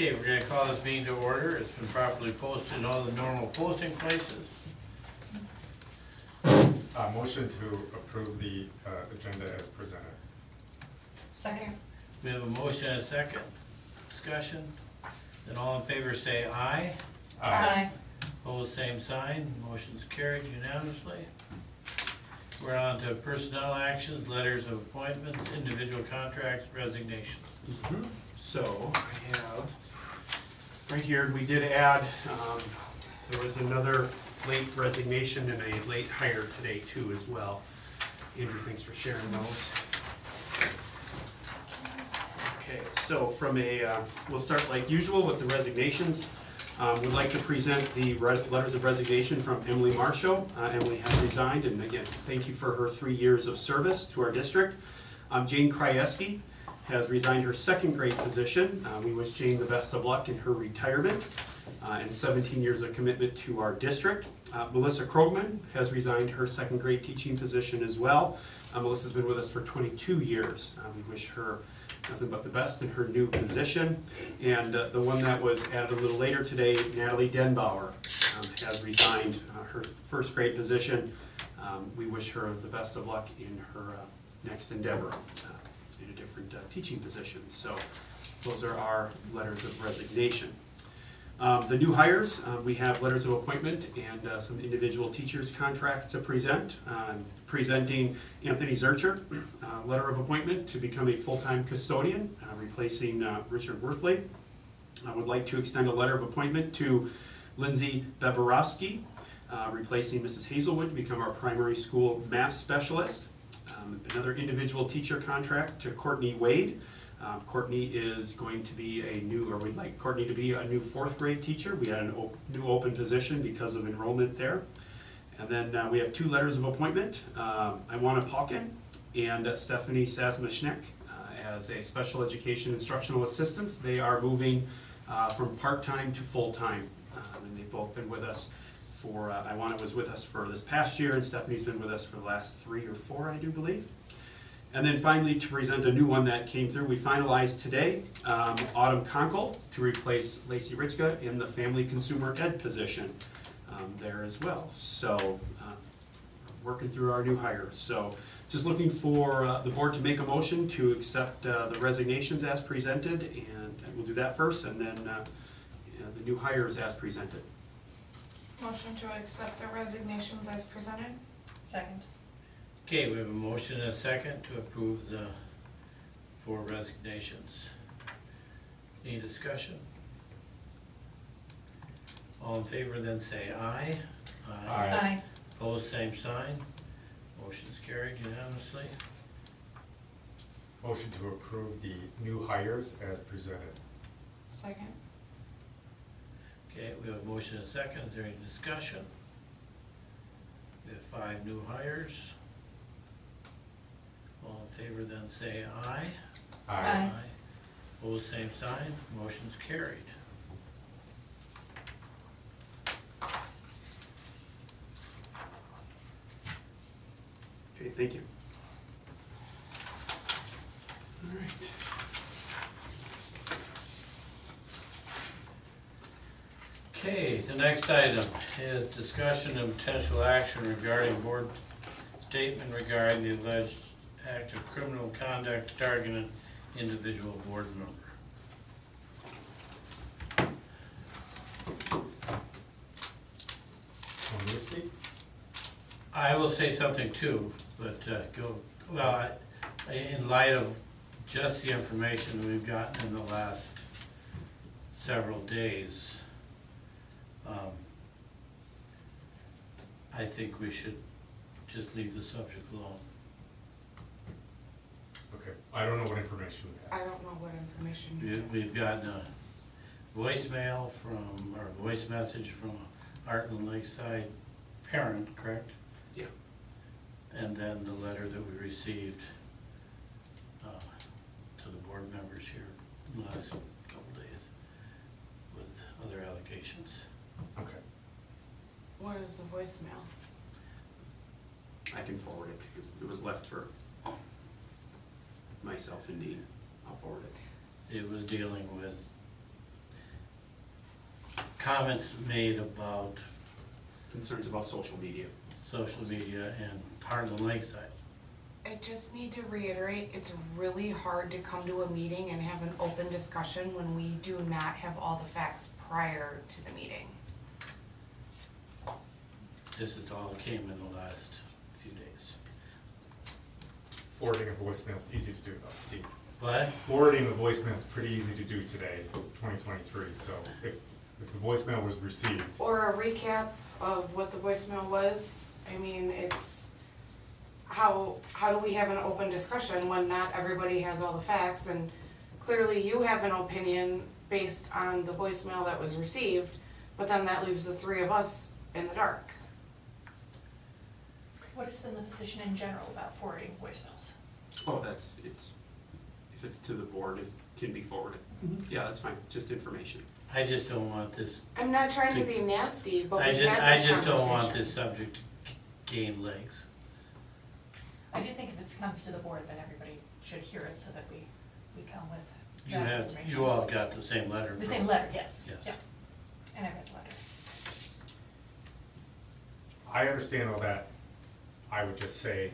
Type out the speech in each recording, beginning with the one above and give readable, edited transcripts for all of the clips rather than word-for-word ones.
Okay, we're gonna call this meeting to order. It's been properly posted in all the normal posting places. Motion to approve the agenda as presented. Second. We have a motion and a second. Discussion. Then all in favor say aye. Opposed, same sign. Motion's carried unanimously. We're on to personnel actions, letters of appointments, individual contracts, resignations. So I have, right here, we did add, there was another late resignation and a late hire today too as well. Andrew, thanks for sharing those. Okay, so from we'll start like usual with the resignations. We'd like to present the letters of resignation from Emily Marshall. Emily has resigned, and again, thank you for her 3 years of service to our district. Jane Krajewski has resigned her second grade position. We wish Jane the best of luck in her retirement and 17 years of commitment to our district. Melissa Krogman has resigned her second grade teaching position as well. Melissa's been with us for 22 years. We wish her nothing but the best in her new position. And the one that was added a little later today, Natalie Denbauer, has resigned her first grade position. We wish her the best of luck in her next endeavor in a different teaching position. So those are our letters of resignation. The new hires, we have letters of appointment and some individual teachers' contracts to present. Presenting Anthony Zurcher, letter of appointment to become a full-time custodian, replacing Richard Worthley. I would like to extend a letter of appointment to Lindsay Beborowski, replacing Mrs. Hazelwood to become our primary school math specialist. Another individual teacher contract to Courtney Wade. Courtney is going to be we'd like Courtney to be a new fourth grade teacher. We had a new open position because of enrollment there. And then we have two letters of appointment. Iwana Palkin and Stephanie Sasmashnek as a special education instructional assistants. They are moving from part-time to full-time. And they've both been with us for, Iwana was with us for this past year, and Stephanie's been with us for the last 3 or 4, I do believe. And then finally, to present a new one that came through, we finalized today, Autumn Conkle to replace Lacey Ritzka in the family consumer ed position there as well. So, working through our new hires. So, just looking for the board to make a motion to accept the resignations as presented, and we'll do that first, and then the new hires as presented. Motion to accept the resignations as presented. Second. Okay, we have a motion and a second to approve the 4 resignations. Any discussion? All in favor then say aye. Aye. Opposed, same sign. Motion's carried unanimously. Motion to approve the new hires as presented. Second. Okay, we have a motion and a second. Is there any discussion? We have 5 new hires. All in favor then say aye. Aye. Opposed, same sign. Motion's carried. Okay, thank you. All right. Okay, the next item is discussion of potential action regarding board statement regarding the alleged act of criminal conduct targeting an individual board member. Want me to speak? I will say something too, but in light of just the information we've gotten in the last several days, I think we should just leave the subject alone. Okay, I don't know what information we I have. don't know what information you have. We've gotten a voicemail or voice message from Heartland Lakeside parent, correct? Yeah. And then the letter that we received to the board members here in the last couple days with other allegations. Okay. What is the voicemail? I can forward it. It was left for myself and Dean. I'll forward it. It was dealing with comments made about Concerns about social media. social media and Heartland Lakeside. I just need to reiterate, it's really hard to come to a meeting and have an open discussion when we do not have all the facts prior to the meeting. This is all that came in the last few days. Forwarding a voicemail is easy to do though, Steve. What? Forwarding the voicemail is pretty easy to do today, 2023, so if the voicemail was received, Or a recap of what the voicemail was. I mean, it's, how do we have an open discussion when not everybody has all the facts? And clearly you have an opinion based on the voicemail that was received, but then that leaves the three of us in the dark. What has been the position in general about forwarding voicemails? Oh, if it's to the board, it can be forwarded. Yeah, that's fine, just information. I just don't want this, I'm not trying to be nasty, but I we just, had I this just don't want conversation. this subject to gain legs. I do think if it comes to the board, then everybody should hear it so that we come with You that have, information. you all got the same letter. The from- same letter, yes, Yes. yeah. And I read the letter. I understand all that. I would just say,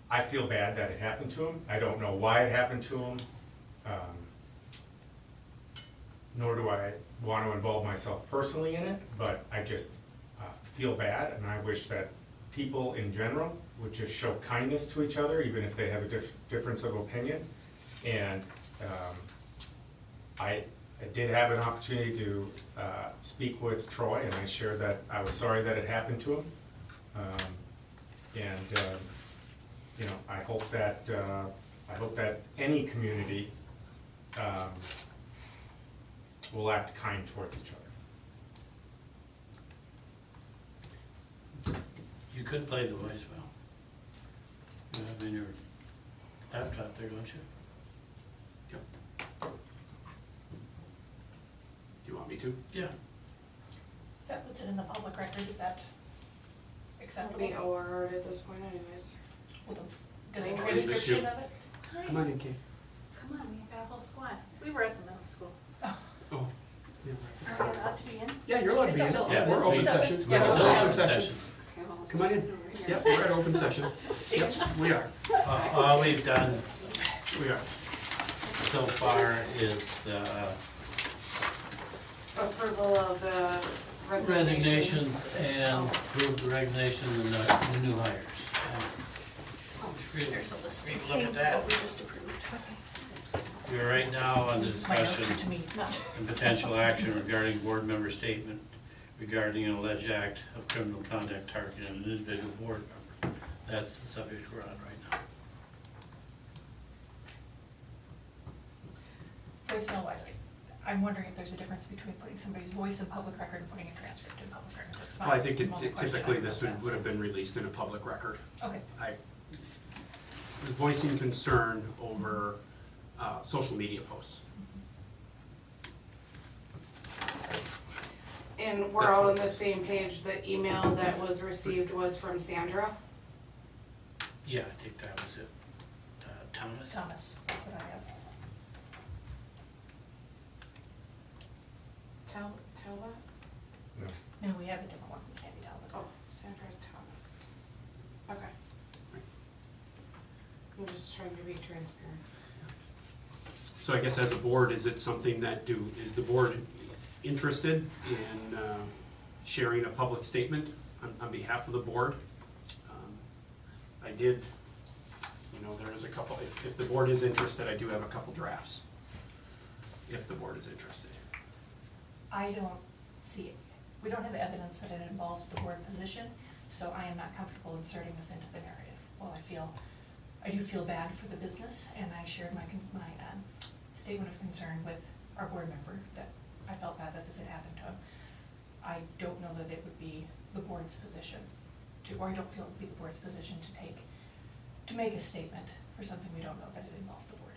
I feel bad that it happened to him. I don't know why it happened to him. Nor do I want to involve myself personally in it, but I just feel bad, and I wish that people in general would just show kindness to each other, even if they have a difference of opinion. And I did have an opportunity to speak with Troy, and I shared that I was sorry that it happened to him. You know, I hope that any community will act kind towards each other. You could play the voicemail. You have it in your laptop there, don't you? Yep. Do you want me to? Yeah. That puts it in the public record, is that It'll acceptable? be OR'd at this point anyways. Well, does a Is it transcription you? of it? Come on in, Kay. Come on, we got a whole squad. We were at the middle school. Oh. Are we allowed to be in? Yeah, you're allowed to be in. It's still Yeah, open. we're open It's session. open. Yeah, Yeah, it's it's an open open session. Okay, well, I'll Come on just in. sit over here. Yep, we're at open session. Yep, we are. All we've done We are. so far is Approval of the resignations resignations. and approve the resignation and the new hires. There's a list. Take a look at that. What we just approved. We're right now on the My notes are discussion to me, not. and potential action regarding board member statement regarding an alleged act of criminal conduct targeting an individual board member. That's the subject we're on right now. Voicemail wise, I'm wondering if there's a difference between putting somebody's voice in public record and putting a transcript in public record. That's Well, I my think only question. typically I don't know this if would have been released in a public record. Okay, I was voicing concern over social media posts. And we're That's all what on it the is. same page, the email that was received was from Sandra. Yeah, I think that was it. Thomas? Thomas, that's what I have. Talbot? No. No, we have a different one from Sandy Talbot. Oh, Sandra Thomas. Okay. I'm just trying to be transparent. So I guess as a board, is it something that is the board interested in sharing a public statement on behalf of the board? I did, there is a couple, if the board is interested, I do have a couple drafts, if the board is interested. I don't see, we don't have evidence that it involves the board position, so I am not comfortable inserting this into the narrative. Well, I do feel bad for the business, and I shared my statement of concern with our board member, that I felt bad that this had happened to him. I don't know that it would be the board's position or I don't feel it would be the board's position to make a statement for something we don't know that it involved the board.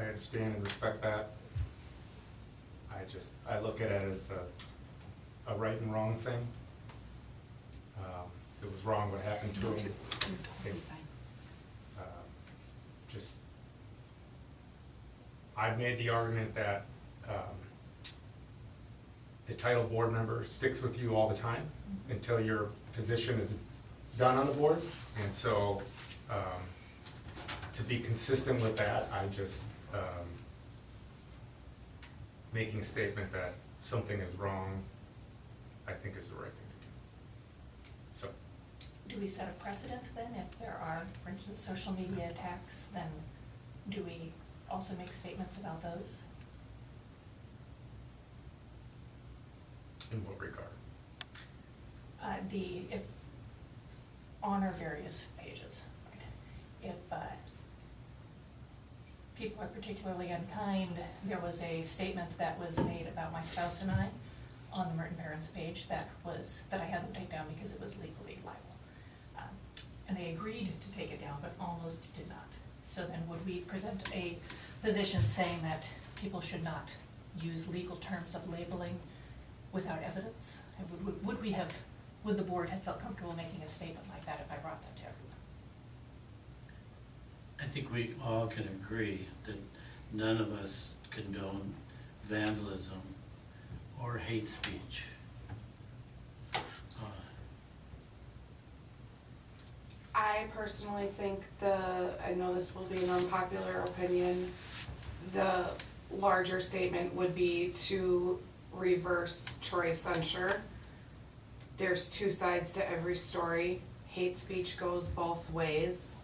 I understand and respect that. I look at it as a right and wrong thing. It was wrong what happened to him. just, I've made the argument that the title board member sticks with you all the time until your position is done on the board. And so, to be consistent with that, I'm just making a statement that something is wrong, I think is the right thing to do. So, Do we set a precedent then, if there are, for instance, social media attacks, then do we also make statements about those? in what regard? If, on our various pages, right? If, people are particularly unkind, there was a statement that was made about my spouse and I on the Merton Parents page that I had them take down because it was legally liable. And they agreed to take it down, but almost did not. So then would we present a position saying that people should not use legal terms of labeling without evidence? And would the board have felt comfortable making a statement like that if I brought that to everyone? I think we all can agree that none of us condone vandalism or hate speech. I personally think I know this will be an unpopular opinion, the larger statement would be to reverse Troy's censure. There's two sides to every story. Hate speech goes both ways.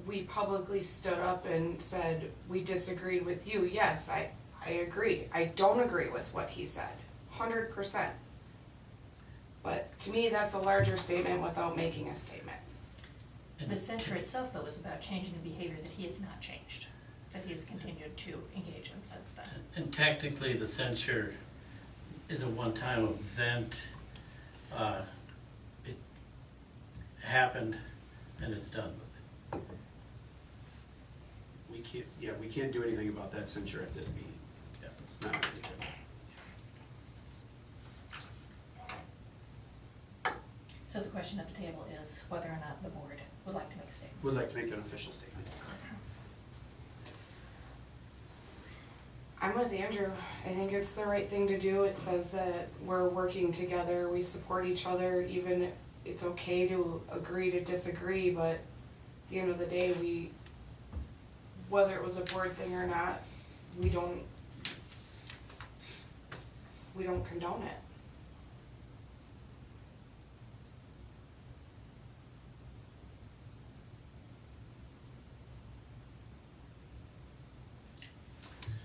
We publicly stood up and said, we disagreed with you. Yes, I agree. I don't agree with what he said, 100%. But to me, that's a larger statement without making a statement. The censure itself, though, is about changing the behavior that he has not changed, that he has continued to engage in since then. And technically, the censure is a one-time event. It happened and it's done with. We can't do anything about that censure at this meeting. Yeah. It's not really good. So the question at the table is whether or not the board would like to make a statement. Would like to make an official statement. I'm with Andrew. I think it's the right thing to do. It says that we're working together, we support each other, even it's okay to agree to disagree, but at the end of the day, whether it was a board thing or not, we don't condone it.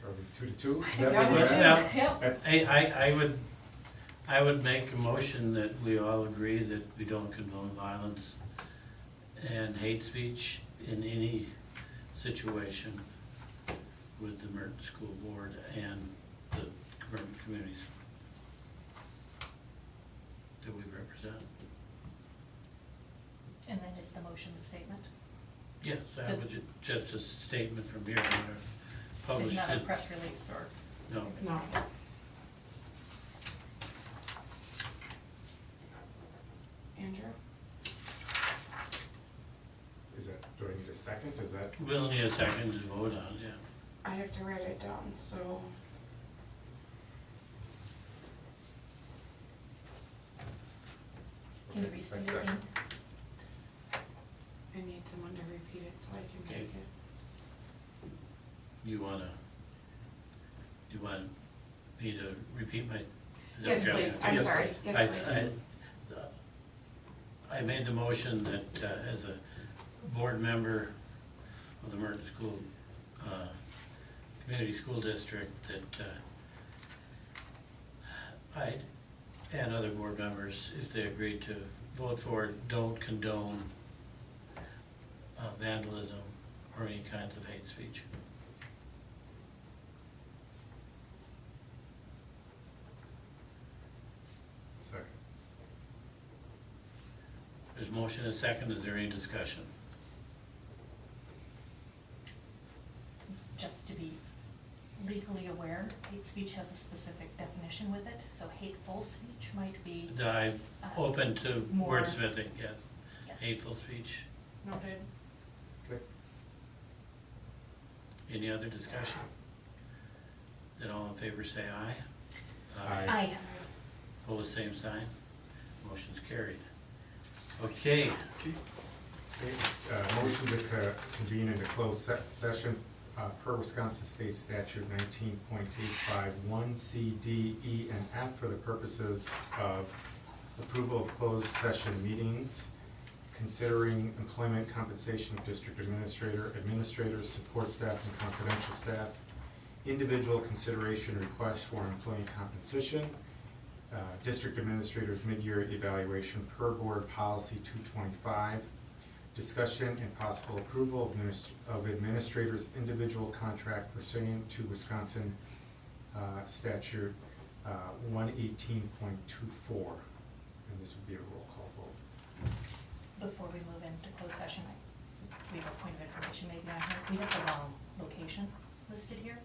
So are we 2-2? Is Yeah, that we what do. we're at? Yep. That's, I would make a motion that we all agree that we don't condone violence and hate speech in any situation with the Merton School Board and the Merton communities that we represent. And then is the motion the statement? Yes, that was just a statement from here, published Not a it. press release or? No. No. Andrew? is that, do I need a second? Is that? We'll need a second to vote on, yeah. I have to write it down, so. Can you Okay, rescind a it again? second. I need someone to repeat it so I can Okay. take it. You want me to repeat my? is that Yes, okay? please, I'm Yes, sorry, please. yes, please. I made the motion that as a board member of the Merton School, Community School District, that I and other board members, if they agree to vote for it, don't condone vandalism or any kinds of hate speech. Second. There's motion and a second, is there any discussion? Just to be legally aware, hate speech has a specific definition with it, so hateful speech might be, I'm open to more- wordsmithing, yes. yes. Hateful speech. Noted. Okay. Any other discussion? Then all in favor say aye. Aye. I, Pose same sign. Motion's carried. Okay, Motion to convene into closed session per Wisconsin State Statute 19.851 C, D, E, and F for the purposes of approval of closed session meetings, considering employment compensation of district administrator, administrators, support staff, and confidential staff, individual consideration requests for employee compensation, district administrator's mid-year evaluation per board policy 225, discussion and possible approval of administrator's individual contract pursuant to Wisconsin statute 118.24. And this would be a roll call vote. before we move into closed session, we have a point of information maybe on here. We have the wrong location listed here.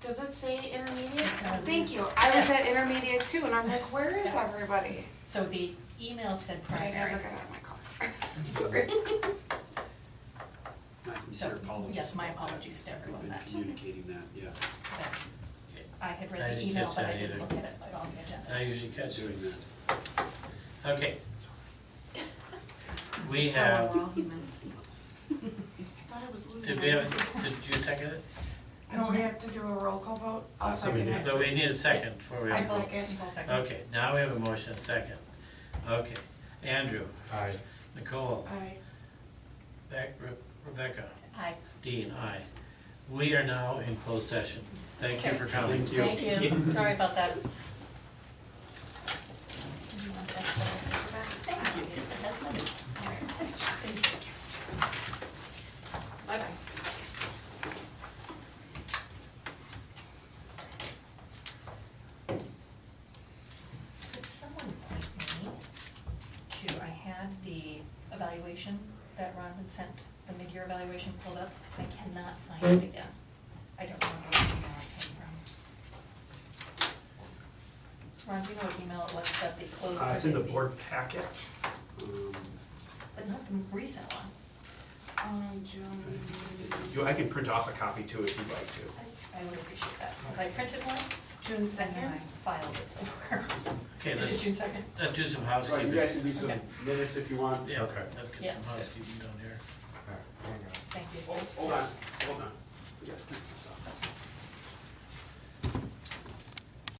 Does it say intermediate? It does. Thank you, I was at intermediate too, and I'm like, where is everybody? So the email said But I primary. never got out of my car. Sorry. My sincere So, apologies. yes, my apologies to everyone We've been that, communicating that, yeah, that okay. I had I read the didn't email, catch but I that didn't either. look at it like on the agenda. I usually catch doing those. that. Okay. We So have, we're all humans. I thought I was losing did my. we have, did you second it? Don't we have to do a roll call vote? I'll Somebody second did. it. So we need a second before we. I Nicole- second. Nicole second. Okay, now we have a motion, second. Okay, Andrew, Aye. Nicole, Aye. Rebecca, Aye. Dean, aye. We are now in closed session. Thank you for coming. Thank you. Thank you, sorry about that. Bye-bye. Could someone point me to, I had the evaluation that Ron had sent, the mid-year evaluation pulled up, I cannot find it again. I don't remember what email it came from. Ron, do you know what email it was that they closed? It's in the board packet. But not the recent one. June, I can print off a copy too if you'd like to. I would appreciate that, because I printed one, June and then second? I filed it somewhere. Okay, Is it let's, June second? let's do some Right, housekeeping. you guys can do some Okay. minutes if you want. Yeah, Okay. let's get Yes. some housekeeping done here. All right, hang on. Thank you. Hold on, hold on. We gotta print this off.